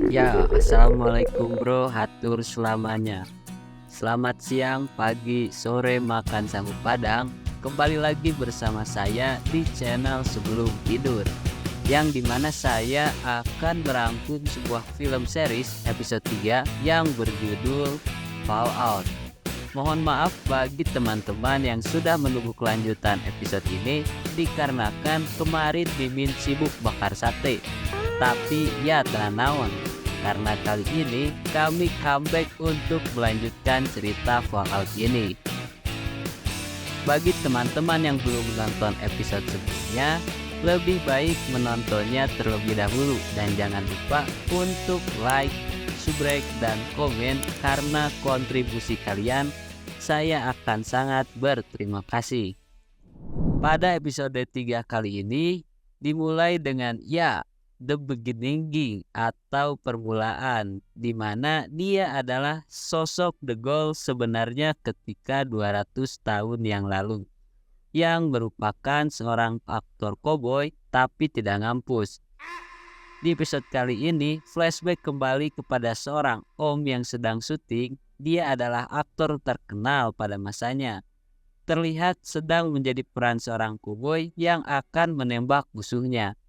Ya, assalamualaikum bro, hatur selamanya. Selamat siang, pagi, sore, makan sambal padang. Kembali lagi bersama saya di channel Sebelum Tidur, yang dimana saya akan merangkum sebuah film series episode 3 yang berjudul Fallout. Mohon maaf bagi teman-teman yang sudah menunggu kelanjutan episode ini, dikarenakan kemarin Mimin sibuk bakar sate. Tapi ya tenang naon, karena kali ini kami comeback untuk melanjutkan cerita Fallout ini. Bagi teman-teman yang belum menonton episode sebelumnya, lebih baik menontonnya terlebih dahulu. Dan jangan lupa untuk like, subscribe, dan komen, karena kontribusi kalian saya akan sangat berterima kasih. Pada episode 3 kali ini dimulai dengan The Beginning atau permulaan, di mana dia adalah sosok The Ghoul sebenarnya ketika 200 tahun yang lalu, yang merupakan seorang aktor koboi tapi tidak ngampus. Di episode kali ini flashback kembali kepada seorang om yang sedang syuting. Dia adalah aktor terkenal pada masanya, terlihat sedang menjadi peran seorang koboi yang akan menembak musuhnya.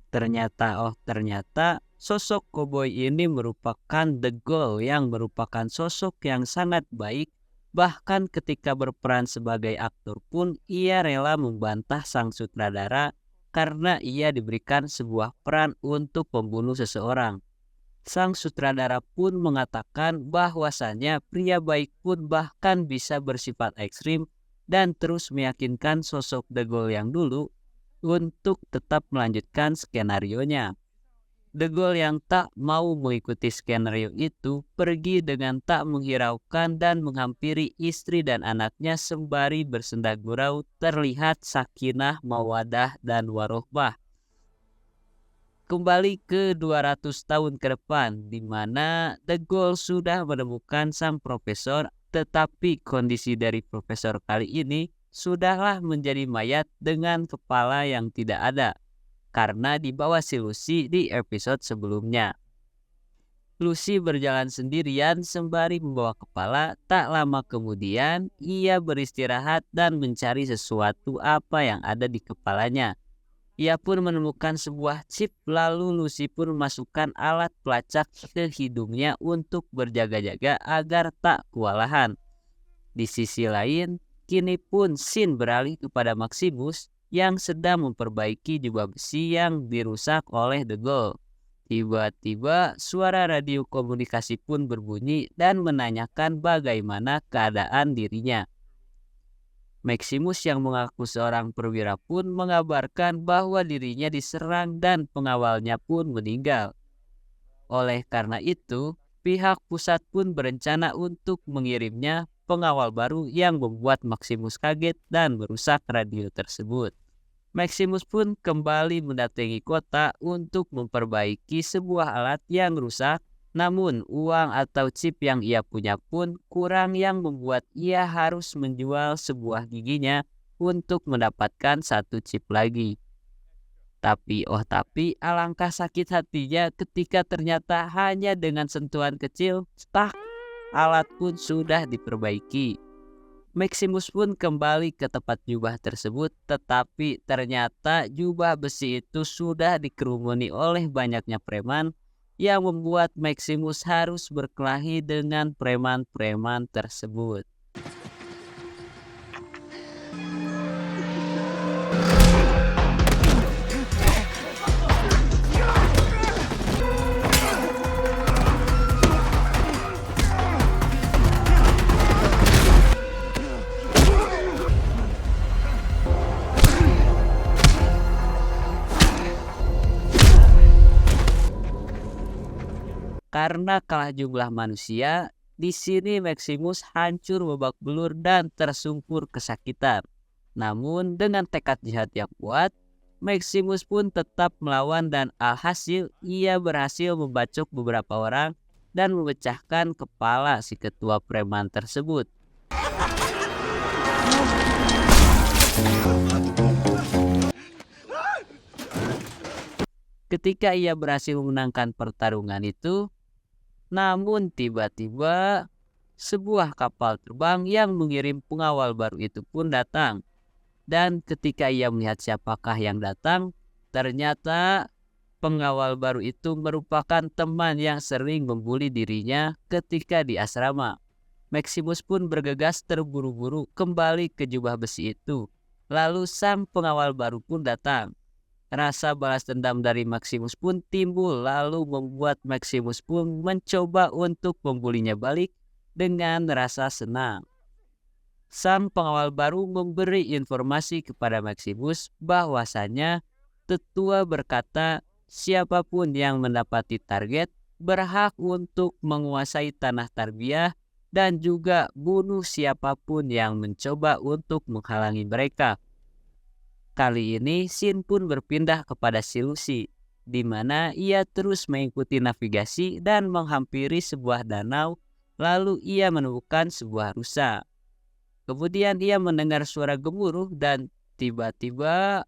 Ternyata sosok koboi ini merupakan The Ghoul yang merupakan sosok yang sangat baik. Bahkan ketika berperan sebagai aktor pun ia rela membantah sang sutradara karena ia diberikan sebuah peran untuk membunuh seseorang. Sang sutradara pun mengatakan bahwasannya pria baik pun bahkan bisa bersifat ekstrim, dan terus meyakinkan sosok The Ghoul yang dulu untuk tetap melanjutkan skenarionya. The Ghoul yang tak mau mengikuti skenario itu pergi dengan tak menghiraukan dan menghampiri istri dan anaknya sembari bersenda gurau, terlihat sakinah, mawadah, dan warohmah. Kembali ke 200 tahun ke depan, di mana The Ghoul sudah menemukan sang profesor, tetapi kondisi dari profesor kali ini sudahlah menjadi mayat dengan kepala yang tidak ada, karena dibawa si Lucy di episode sebelumnya. Lucy berjalan sendirian sembari membawa kepala. Tak lama kemudian ia beristirahat dan mencari sesuatu apa yang ada di kepalanya. Ia pun menemukan sebuah chip, lalu Lucy pun memasukkan alat pelacak ke hidungnya untuk berjaga-jaga agar tak kewalahan. Di sisi lain, kini pun scene beralih kepada Maximus yang sedang memperbaiki jubah besi yang dirusak oleh The Ghoul. Tiba-tiba suara radio komunikasi pun berbunyi dan menanyakan bagaimana keadaan dirinya. Maximus yang mengaku seorang perwira pun mengabarkan bahwa dirinya diserang dan pengawalnya pun meninggal. Oleh karena itu, pihak pusat pun berencana untuk mengirimnya pengawal baru yang membuat Maximus kaget dan merusak radio tersebut. Maximus pun kembali mendatangi kota untuk memperbaiki sebuah alat yang rusak. Namun uang atau chip yang ia punya pun kurang, yang membuat ia harus menjual sebuah giginya untuk mendapatkan satu chip lagi. Tapi alangkah sakit hatinya ketika ternyata hanya dengan sentuhan kecil, alat pun sudah diperbaiki. Maximus pun kembali ke tempat jubah tersebut, tetapi ternyata jubah besi itu sudah dikerumuni oleh banyaknya preman, yang membuat Maximus harus berkelahi dengan preman-preman tersebut. Karena kalah jumlah manusia, di sini Maximus hancur babak belur dan tersungkur kesakitan. Namun dengan tekad jihad yang kuat, Maximus pun tetap melawan, dan alhasil ia berhasil membacok beberapa orang dan memecahkan kepala si ketua preman tersebut. Ketika ia berhasil memenangkan pertarungan itu, namun tiba-tiba sebuah kapal terbang yang mengirim pengawal baru itu pun datang. Dan ketika ia melihat siapakah yang datang, ternyata pengawal baru itu merupakan teman yang sering membuli dirinya ketika di asrama. Maximus pun bergegas terburu-buru kembali ke jubah besi itu. Lalu sang pengawal baru pun datang. Rasa balas dendam dari Maximus pun timbul, lalu membuat Maximus pun mencoba untuk membulinya balik dengan rasa senang. Sang pengawal baru memberi informasi kepada Maximus bahwasanya tetua berkata siapapun yang mendapati target berhak untuk menguasai tanah Tarbiah dan juga bunuh siapapun yang mencoba untuk menghalangi mereka. Kali ini Shin pun berpindah kepada si Lucy, di mana ia terus mengikuti navigasi dan menghampiri sebuah danau, lalu ia menemukan sebuah rusa. Kemudian ia mendengar suara gemuruh dan tiba-tiba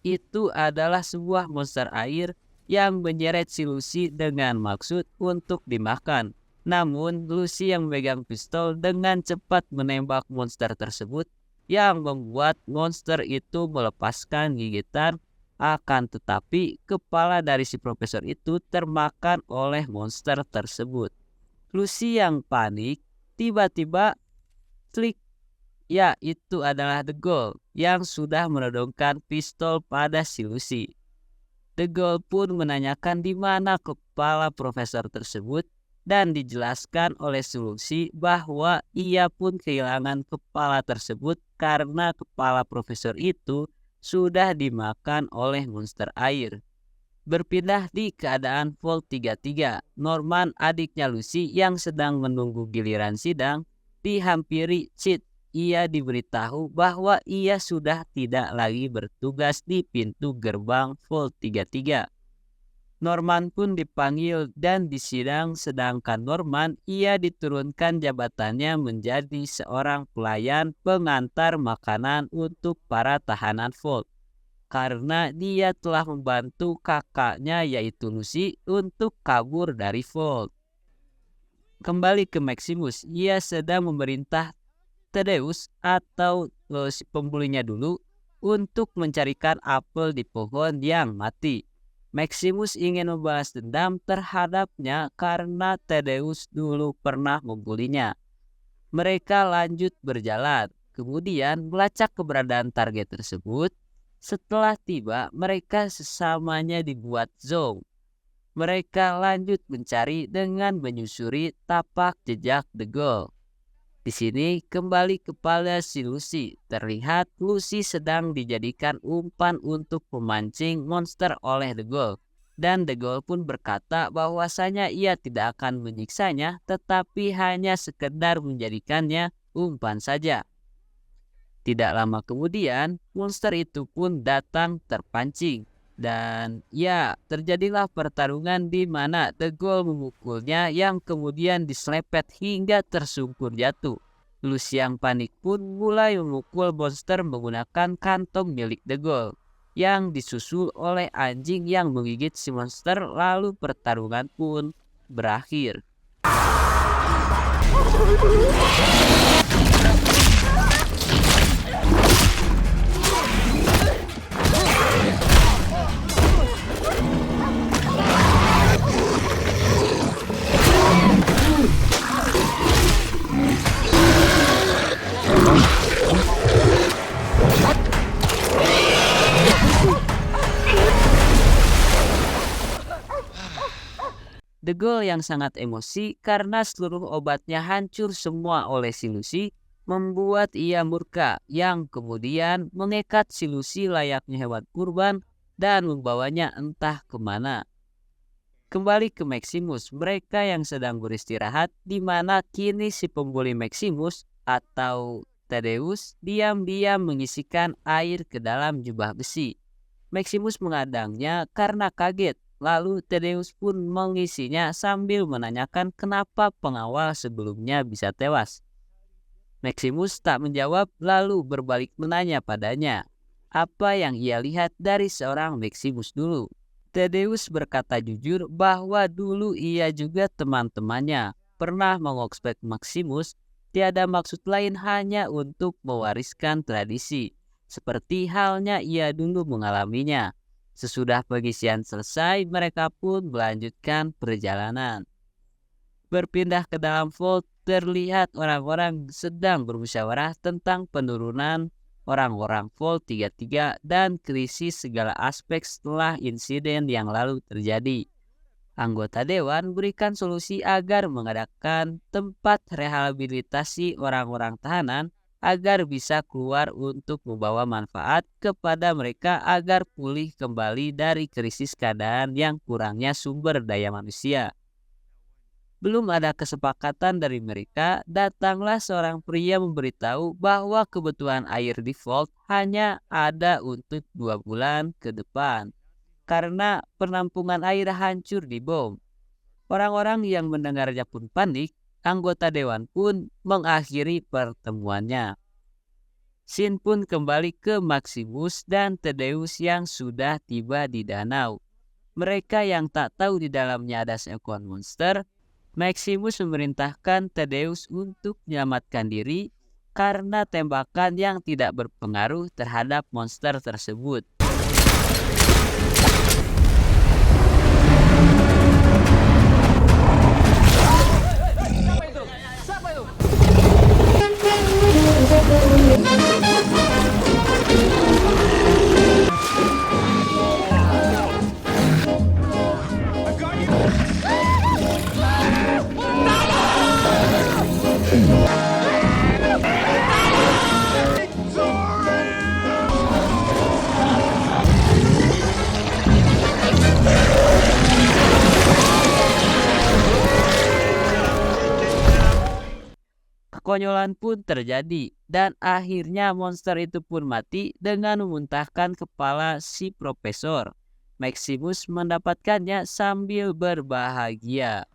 itu adalah sebuah monster air yang menyeret si Lucy dengan maksud untuk dimakan. Namun Lucy yang memegang pistol dengan cepat menembak monster tersebut yang membuat monster itu melepaskan gigitan, akan tetapi kepala dari si profesor itu termakan oleh monster tersebut. Lucy yang panik tiba-tiba klik. Ya, itu adalah The Ghoul yang sudah menodongkan pistol pada si Lucy. The Ghoul pun menanyakan di mana kepala profesor tersebut dan dijelaskan oleh si Lucy bahwa ia pun kehilangan kepala tersebut karena kepala profesor itu sudah dimakan oleh monster air. Berpindah di keadaan Vault 33, Norman adiknya Lucy yang sedang menunggu giliran sidang dihampiri Cheat. Ia diberitahu bahwa ia sudah tidak lagi bertugas di pintu gerbang Vault 33. Norman pun dipanggil dan disidang, sedangkan Norman ia diturunkan jabatannya menjadi seorang pelayan pengantar makanan untuk para tahanan Vault, karena dia telah membantu kakaknya yaitu Lucy untuk kabur dari Vault. Kembali ke Maximus, ia sedang memerintah Thaddeus atau si pembulinya dulu untuk mencarikan apel di pohon yang mati. Maximus ingin membalas dendam terhadapnya karena Thaddeus dulu pernah membulinya. Mereka lanjut berjalan, kemudian melacak keberadaan target tersebut. Setelah tiba, mereka sesamanya dibuat zoom. Mereka lanjut mencari dengan menyusuri tapak jejak The Ghoul. Di sini kembali kepada si Lucy. Terlihat Lucy sedang dijadikan umpan untuk memancing monster oleh The Ghoul. Dan The Ghoul pun berkata bahwasanya ia tidak akan menyiksanya, tetapi hanya sekedar menjadikannya umpan saja. Tidak lama kemudian, monster itu pun datang terpancing. Dan ya, terjadilah pertarungan di mana The Ghoul memukulnya yang kemudian diselepet hingga tersungkur jatuh. Lucy yang panik pun mulai memukul monster menggunakan kantong milik The Ghoul yang disusul oleh anjing yang menggigit si monster, lalu pertarungan pun berakhir. The Ghoul yang sangat emosi karena seluruh obatnya hancur semua oleh si Lucy membuat ia murka, yang kemudian mengikat si Lucy layaknya hewan kurban dan membawanya entah kemana. Kembali ke Maximus, mereka yang sedang beristirahat, di mana kini si pembuli Maximus atau Thaddeus diam-diam mengisikan air ke dalam jubah besi. Maximus mengadangnya karena kaget. Lalu Thaddeus pun mengisinya sambil menanyakan kenapa pengawal sebelumnya bisa tewas. Maximus tak menjawab, lalu berbalik menanya padanya apa yang ia lihat dari seorang Maximus dulu. Tadeus berkata jujur bahwa dulu ia juga teman-temannya pernah mengospek Maximus tiada maksud lain hanya untuk mewariskan tradisi, seperti halnya ia dulu mengalaminya. Sesudah pengisian selesai, mereka pun melanjutkan perjalanan. Berpindah ke dalam vault, terlihat orang-orang sedang bermusyawarah tentang penurunan orang-orang Vault 33 dan krisis segala aspek setelah insiden yang lalu terjadi. Anggota dewan berikan solusi agar mengadakan tempat rehabilitasi orang-orang tahanan agar bisa keluar untuk membawa manfaat kepada mereka agar pulih kembali dari krisis keadaan yang kurangnya sumber daya manusia. Belum ada kesepakatan dari mereka, datanglah seorang pria memberitahu bahwa kebutuhan air di vault hanya ada untuk 2 bulan ke depan karena penampungan air hancur di bom. Orang-orang yang mendengarnya pun panik, anggota dewan pun mengakhiri pertemuannya. Sin pun kembali ke Maximus dan Tadeus yang sudah tiba di danau. Mereka yang tak tahu di dalamnya ada seekor monster, Maximus memerintahkan Tadeus untuk menyelamatkan diri karena tembakan yang tidak berpengaruh terhadap monster tersebut. Kekonyolan pun terjadi dan akhirnya monster itu pun mati dengan memuntahkan kepala si profesor. Maximus mendapatkannya sambil berbahagia.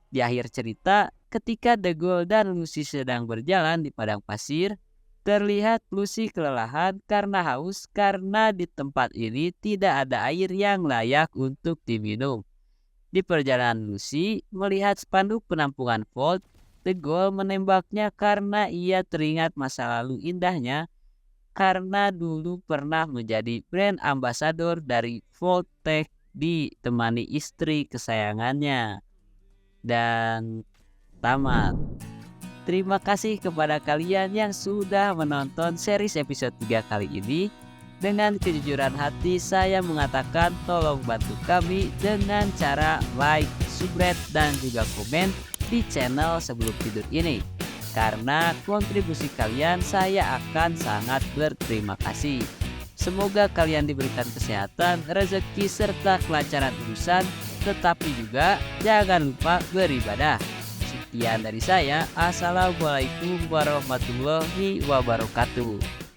Di akhir cerita, ketika De Gaulle dan Lucy sedang berjalan di padang pasir, terlihat Lucy kelelahan karena haus karena di tempat ini tidak ada air yang layak untuk diminum. Di perjalanan Lucy melihat spanduk penampungan Vault, De Gaulle menembaknya karena ia teringat masa lalu indahnya karena dulu pernah menjadi brand ambassador dari Vault-Tec ditemani istri kesayangannya. Dan tamat. Terima kasih kepada kalian yang sudah menonton series episode 3 kali ini. Dengan kejujuran hati saya mengatakan tolong bantu kami dengan cara like, subscribe, dan juga komen di channel Sebelum Tidur ini. Karena kontribusi kalian saya akan sangat berterima kasih. Semoga kalian diberikan kesehatan, rezeki, serta kelancaran urusan. Tetapi juga jangan lupa beribadah. Sekian dari saya. Assalamualaikum warahmatullahi wabarakatuh.